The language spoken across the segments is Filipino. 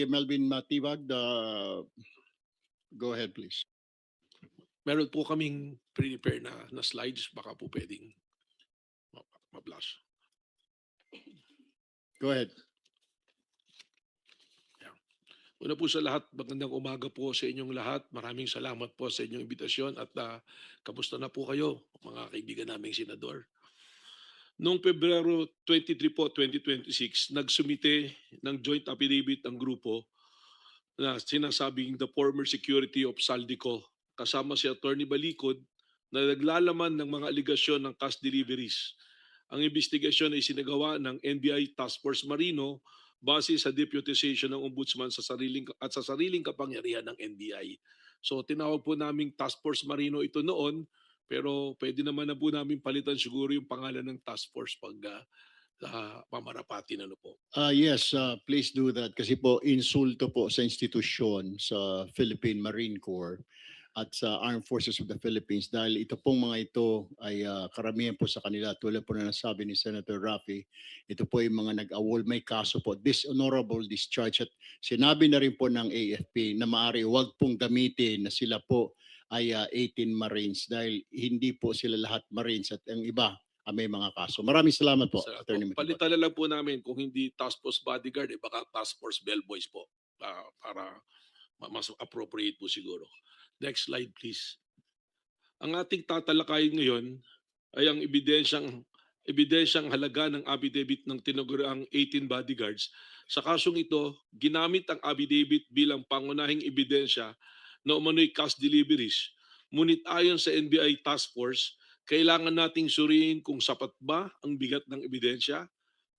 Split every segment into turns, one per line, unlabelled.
Melvin Matibag, go ahead please.
Meron po kaming prepare na slides, baka po pwedeng ma-blast.
Go ahead.
Una po sa lahat, magandang umaga po sa inyong lahat. Maraming salamat po sa inyong imbitasyon at kamusta na po kayo, mga kaibigan naming senador. Noong Pebrero 23 po, 2026, nagsumite ng joint affidavit ang grupo na sinasabing the former security of Saldico kasama si Attorney Balikod na naglalaman ng mga aligasyon ng cash deliveries. Ang investigasyon ay sinagawa ng NBI Task Force Marino base sa deputization ng Ombudsman sa sariling kapangyarihan ng NBI. So tinawag po naming Task Force Marino ito noon, pero pwede naman na po namin palitan siguro yung pangalan ng Task Force pag pamarapati na po.
Yes, please do that kasi po insulto po sa institusyon sa Philippine Marine Corps at sa Armed Forces of the Philippines dahil ito pong mga ito ay karamihan po sa kanila tulad po na nasabi ni Senator Raffy, ito po yung mga nag-awol, may kaso po, dishonorable discharge at sinabi na rin po ng AFP na maaari huwag pong gamitin na sila po ay 18 Marines dahil hindi po sila lahat Marines at ang iba may mga kaso. Maraming salamat po, Attorney Matibag.
Palitan na lang po namin kung hindi Task Force Bodyguard, baka Task Force Bellboys po para mas appropriate po siguro. Next slide please. Ang ating tatalakayin ngayon ay ang ebidensyang halaga ng affidavit ng tinaguriang 18 bodyguards. Sa kasong ito, ginamit ang affidavit bilang pangunahing ebidensya na umano'y cash deliveries. Ngunit ayon sa NBI Task Force, kailangan nating suriin kung sapat ba ang bigat ng ebidensya,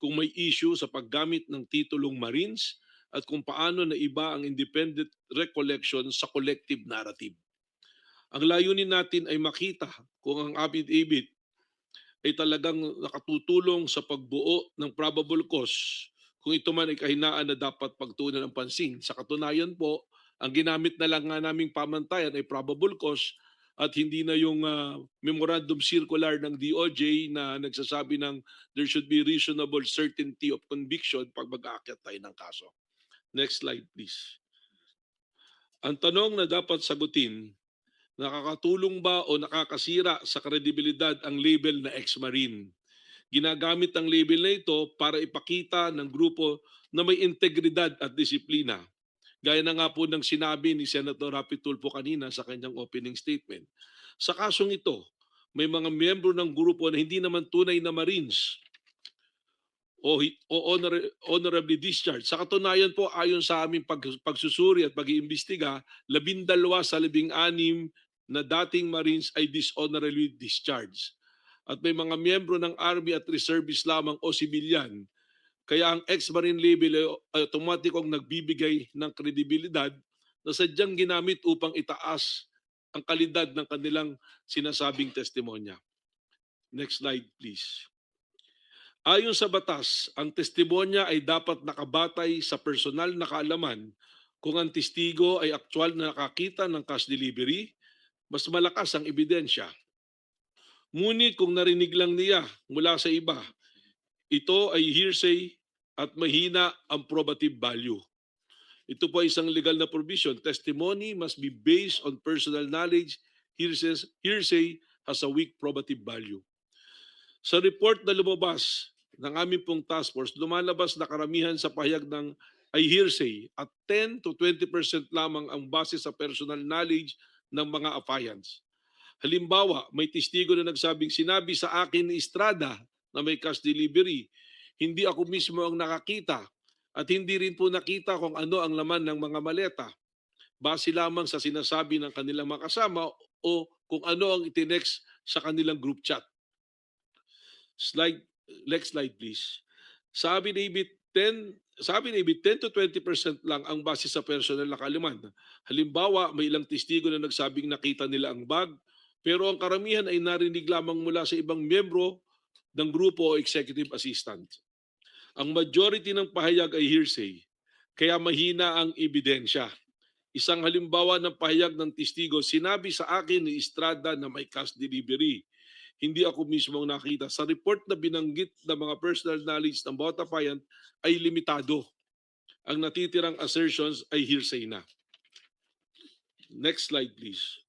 kung may issue sa paggamit ng titulong Marines, at kung paano na iba ang independent recollection sa collective narrative. Ang layunin natin ay makita kung ang affidavit ay talagang nakatutulong sa pagbuo ng probable cause, kung ito man ay kahinaan na dapat pagtuunan ng pansin. Sa katunayan po, ang ginamit na lang nga naming pamantayan ay probable cause at hindi na yung memorandum circular ng DOJ na nagsasabi ng there should be reasonable certainty of conviction pag mag-aakyat tayo ng kaso. Next slide please. Ang tanong na dapat sagutin, nakakatulong ba o nakakasira sa kredibilidad ang label na ex-marine? Ginagamit ang label na ito para ipakita ng grupo na may integridad at disiplina. Gaya na nga po ng sinabi ni Senator Raffy Tulfo kanina sa kanyang opening statement. Sa kasong ito, may mga miyembro ng grupo na hindi naman tunay na Marines o honorably discharged. Sa katunayan po, ayon sa aming pagsusuri at pag-iimbestiga, 12 sa 16 na dating Marines ay dishonorably discharged. At may mga miyembro ng Army at Reservists lamang o sibilyan. Kaya ang ex-Marine label ay automatikong nagbibigay ng kredibilidad na sadyang ginamit upang itaas ang kalidad ng kanilang sinasabing testimonya. Next slide please. Ayon sa batas, ang testimonya ay dapat nakabatay sa personal na kaalaman. Kung ang testigo ay aktual na nakakita ng cash delivery, mas malakas ang ebidensya. Ngunit kung narinig lang niya mula sa iba, ito ay hearsay at mahina ang probative value. Ito po ay isang legal na provision. Testimony must be based on personal knowledge. Hearsay has a weak probative value. Sa report na lumabas ng aming pong task force, lumalabas na karamihan sa pahayag ng ay hearsay at 10 to 20% lamang ang base sa personal knowledge ng mga affiants. Halimbawa, may testigo na nagsabing sinabi sa akin ni Estrada na may cash delivery. Hindi ako mismo ang nakakita at hindi rin po nakita kung ano ang laman ng mga maleta. Base lamang sa sinasabi ng kanilang mga kasama o kung ano ang itinext sa kanilang group chat. Next slide please. Sabi ni 10 to 20% lang ang base sa personal na kaalaman. Halimbawa, may ilang testigo na nagsabing nakita nila ang bag, pero ang karamihan ay narinig lamang mula sa ibang miyembro ng grupo o executive assistant. Ang majority ng pahayag ay hearsay, kaya mahina ang ebidensya. Isang halimbawa ng pahayag ng testigo, sinabi sa akin ni Estrada na may cash delivery. Hindi ako mismo ang nakita. Sa report na binanggit ng mga personal knowledge ng bawat affiant ay limitado. Ang natitirang assertions ay hearsay na. Next slide please.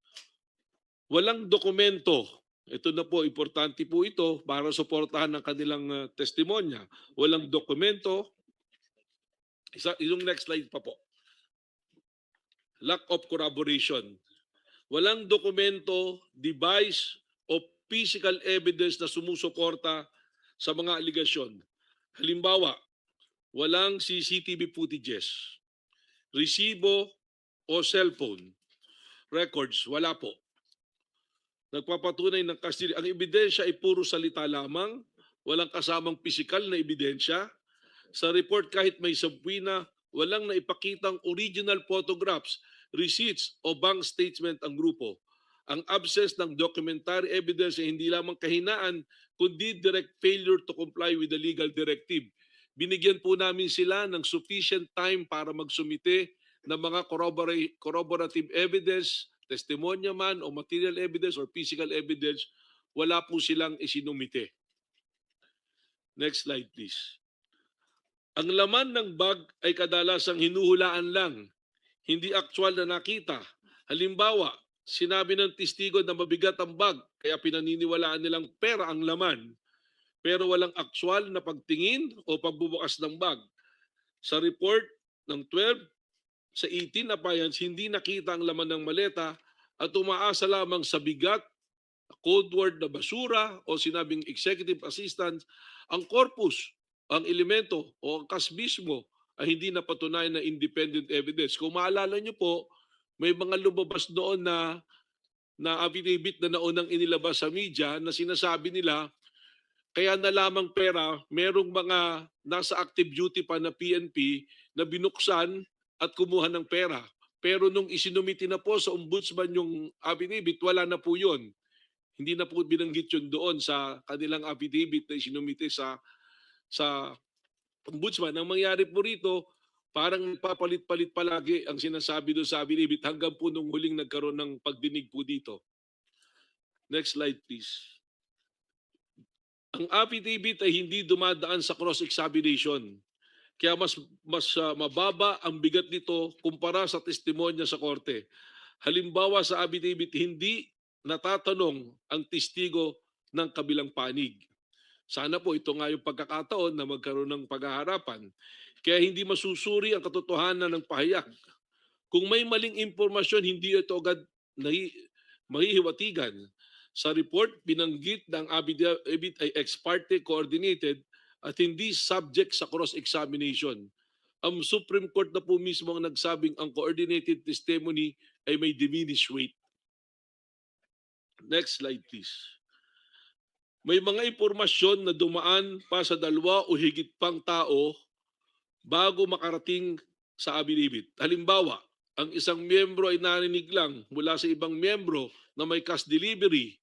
Walang dokumento. Ito na po, importante po ito para suportahan ang kanilang testimonya. Walang dokumento. Yung next slide pa po. Lack of corroboration. Walang dokumento, device, o physical evidence na sumusuporta sa mga aligasyon. Halimbawa, walang CCTV footages, resibo o cellphone records, wala po. Nagpapatunay ng custody. Ang ebidensya ay puro salita lamang, walang kasamang pisikal na ebidensya. Sa report kahit may subpoena, walang naipakitang original photographs, receipts o bank statement ang grupo. Ang absence ng documentary evidence ay hindi lamang kahinaan, kundi direct failure to comply with the legal directive. Binigyan po namin sila ng sufficient time para magsumite ng mga corroborative evidence, testimonya man o material evidence or physical evidence, wala po silang isinumite. Next slide please. Ang laman ng bag ay kadalasang hinuhulaan lang, hindi aktual na nakita. Halimbawa, sinabi ng testigo na mabigat ang bag, kaya pinaniniwalaan nilang pera ang laman, pero walang aktual na pagtingin o pagbubukas ng bag. Sa report ng 12, sa 18 appliance, hindi nakita ang laman ng maleta at umaasa lamang sa bigat, code word na basura o sinabing executive assistant, ang corpus, ang elemento o ang kas mismo ay hindi napatunayan na independent evidence. Kung maalala nyo po, may mga lumabas doon na affidavit na naunang inilabas sa media na sinasabi nila kaya na lamang pera, merong mga nasa active duty pa na PNP na binuksan at kumuha ng pera. Pero nung isinumiti na po sa ombudsman yung affidavit, wala na po yun. Hindi na po binanggit yun doon sa kanilang affidavit na isinumiti sa ombudsman. Ang mangyari po rito, parang papalit-palit palagi ang sinasabi doon sa affidavit hanggang po nung huling nagkaroon ng pagdinig po dito. Next slide please. Ang affidavit ay hindi dumadaan sa cross-examination. Kaya mas mababa ang bigat nito kumpara sa testimonya sa korte. Halimbawa sa affidavit, hindi natatanong ang testigo ng kabilang panig. Sana po ito nga yung pagkakataon na magkaroon ng paghaharapan. Kaya hindi masusuri ang katotohanan ng pahayag. Kung may maling impormasyon, hindi ito agad mahihiwatigan. Sa report, binanggit na ang affidavit ay ex parte coordinated at hindi subject sa cross-examination. Ang Supreme Court na po mismo ang nagsabing ang coordinated testimony ay may diminished weight. Next slide please. May mga impormasyon na dumaan pa sa dalawa o higit pang tao bago makarating sa affidavit. Halimbawa, ang isang miyembro ay narinig lang mula sa ibang miyembro na may cash delivery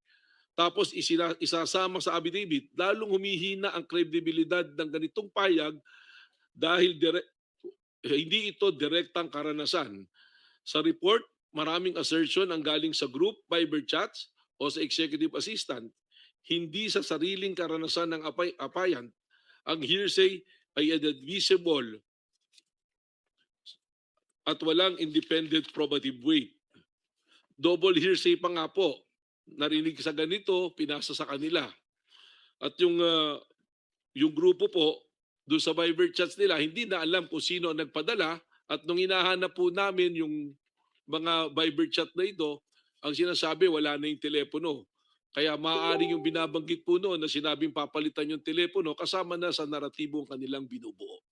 tapos isasama sa affidavit, lalong humihina ang kredibilidad ng ganitong payag dahil hindi ito direktang karanasan. Sa report, maraming assertion ang galing sa group, Viber chats o sa executive assistant. Hindi sa sariling karanasan ng applicant. Ang hearsay ay inadmissible at walang independent probative weight. Double hearsay pa nga po. Narinig sa ganito, pinasa sa kanila. At yung grupo po, doon sa Viber chats nila, hindi na alam kung sino ang nagpadala. At nung hinahanap po namin yung mga Viber chat na ito, ang sinasabi, wala na yung telepono. Kaya maaaring yung binabanggit po noon na sinabing papalitan yung telepono, kasama na sa naratibo ang kanilang binubuo.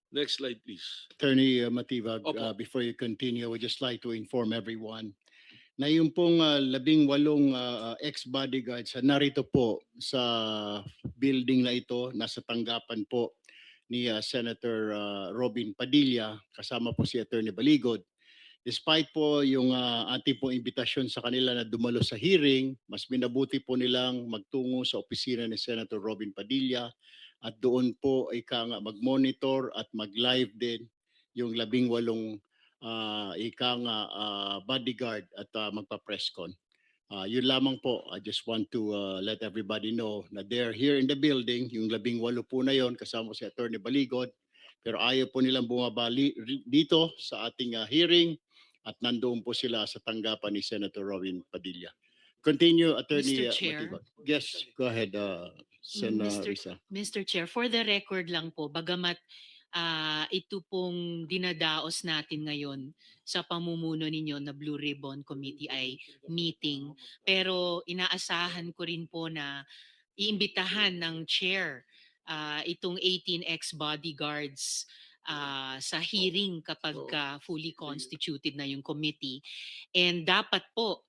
Next slide, please.
Attorney Matibag,
Opo.
before you continue, I would just like to inform everyone na yung pong 18 ex-bodyguards narito po sa building na ito, nasa tanggapan po ni Senator Robin Padilla, kasama po si Attorney Baligod. Despite po yung ating pong imbitasyon sa kanila na dumalo sa hearing, mas minabuti po nilang magtungo sa opisina ni Senator Robin Padilla at doon po mag-monitor at mag-live din yung 18 bodyguard at magpa-press con. Yun lamang po, I just want to let everybody know na they're here in the building, yung 18 po na yon kasama si Attorney Baligod, pero ayaw po nilang bumabali dito sa ating hearing at nandoon po sila sa tanggapan ni Senator Robin Padilla. Continue, Attorney
Mr. Chair.
Matibag. Yes, go ahead, Sen. Risa.
Mr. Chair, for the record lang po, bagamat ito pong dinadaos natin ngayon sa pamumuno ninyo na Blue Ribbon Committee ay meeting, pero inaasahan ko rin po na iimbitahan ng chair itong 18 ex-bodyguards sa hearing kapag fully constituted na yung committee. And dapat po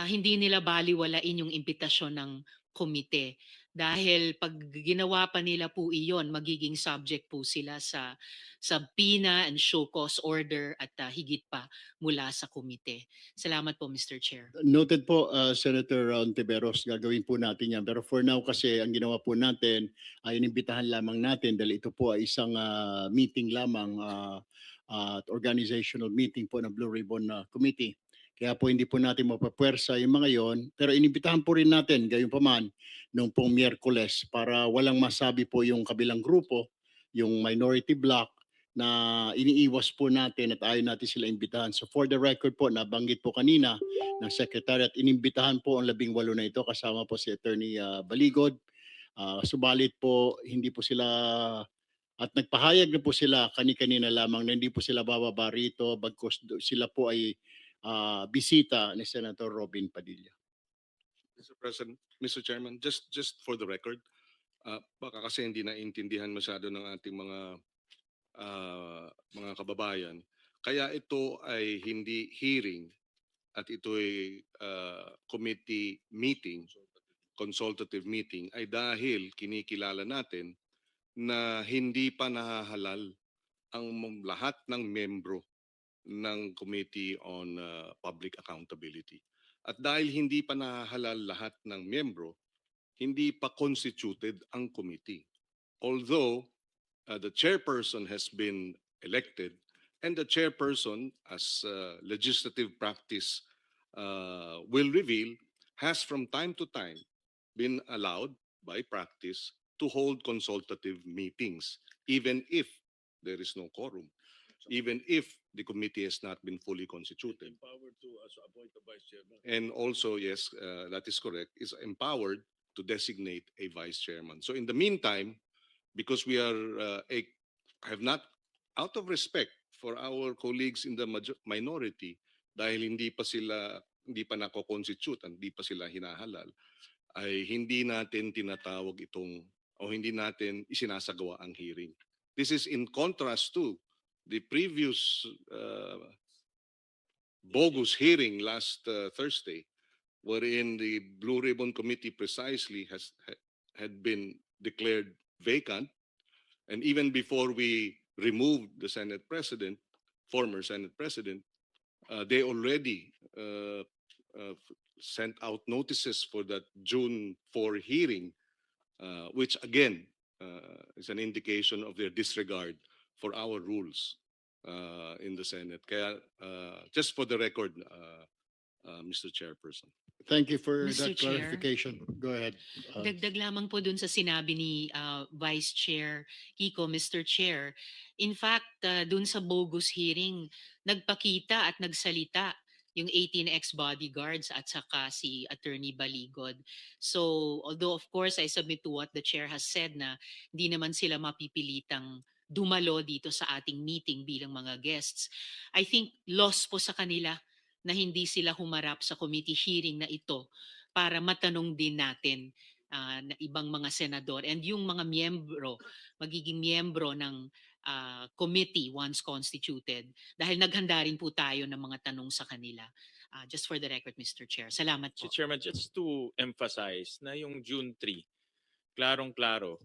hindi nila baliwalain yung imbitasyon ng komite. Dahil pag ginawa pa nila po iyon, magiging subject po sila sa subpoena and show cause order at higit pa mula sa komite. Salamat po, Mr. Chair.
Noted po, Senator Ontiveros, gagawin po natin yan. Pero for now kasi, ang ginawa po natin ay inimbitahan lamang natin dahil ito po ay isang meeting lamang at organizational meeting po ng Blue Ribbon Committee. Kaya po hindi po natin mapapwersa yung mga yon. Pero inimbitahan po rin natin, gayon pa man, noong pong Miyerkules para walang masabi po yung kabilang grupo, yung minority bloc, na iniiwas po natin at ayaw natin sila imbitahan. So for the record po, nabanggit po kanina ng Secretary at inimbitahan po ang 18 na ito kasama po si Attorney Baligod. Subalit po, hindi po sila at nagpahayag na po sila kani-kanina lamang na hindi po sila bababa rito bagkus sila po ay bisita ni Senator Robin Padilla.
Mr. President, Mr. Chairman, just for the record, baka kasi hindi naintindihan masyado ng ating mga kababayan. Kaya ito ay hindi hearing at ito ay committee meeting, consultative meeting, ay dahil kinikilala natin na hindi pa nahahalal ang lahat ng membro ng Committee on Public Accountability. At dahil hindi pa nahahalal lahat ng membro, hindi pa constituted ang committee. Although the chairperson has been elected and the chairperson, as legislative practice will reveal, has from time to time been allowed by practice to hold consultative meetings, even if there is no quorum, even if the committee has not been fully constituted.
Empowered to appoint a vice chairman.
And also, yes, that is correct, is empowered to designate a vice chairman. So in the meantime, because we are have not, out of respect for our colleagues in the minority, dahil hindi pa nako-constitute, hindi pa sila hinahalal, ay hindi natin tinatawag itong o hindi natin isinasagawa ang hearing. This is in contrast to the previous bogus hearing last Thursday, wherein the Blue Ribbon Committee precisely had been declared vacant, and even before we removed the Senate President, former Senate President, they already sent out notices for that June 4 hearing, which again is an indication of their disregard for our rules in the Senate. Kaya just for the record, Mr. Chairperson.
Thank you for
Mr.
that
Chair.
clarification. Go ahead.
Dagdag lamang po dun sa sinabi ni Vice Chair Kiko, Mr. Chair. In fact, dun sa bogus hearing, nagpakita at nagsalita yung 18 ex-bodyguards at saka si Attorney Baligod. So, although of course I submit to what the chair has said na hindi naman sila mapipilitang dumalo dito sa ating meeting bilang mga guests, I think loss po sa kanila na hindi sila humarap sa committee hearing na ito para matanong din natin na ibang mga senador and yung mga magiging miyembro ng committee once constituted dahil naghanda rin po tayo ng mga tanong sa kanila. Just for the record, Mr. Chair. Salamat po.
Mr. Chairman, just to emphasize na yung June 3, klarong-klaro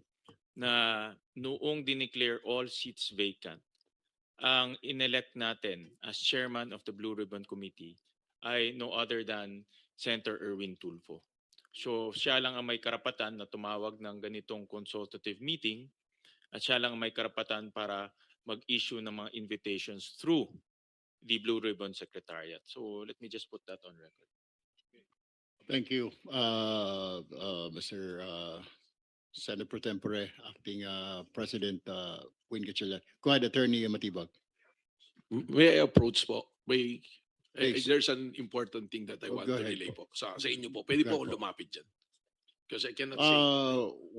na noong dineclare all seats vacant, ang inelect natin as chairman of the Blue Ribbon Committee ay no other than Senator Erwin Tulfo. So siya lang ang may karapatan na tumawag ng ganitong consultative meeting at siya lang ang may karapatan para mag-issue ng mga invitations through the Blue Ribbon Secretariat. So let me just put that on record.
Thank you, Mr. Senate Pro Tempore, Acting President Queen Gatchalian. Go ahead, Attorney Matibag.
May I approach po?
Please.
There's an important thing that I
Oh,
want
go
to
ahead
relay
po.
po. Sa inyo po. Pwede
Go
po
ahead
akong
po.
lumapit dyan. Because I cannot say.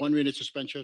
1 minute suspension.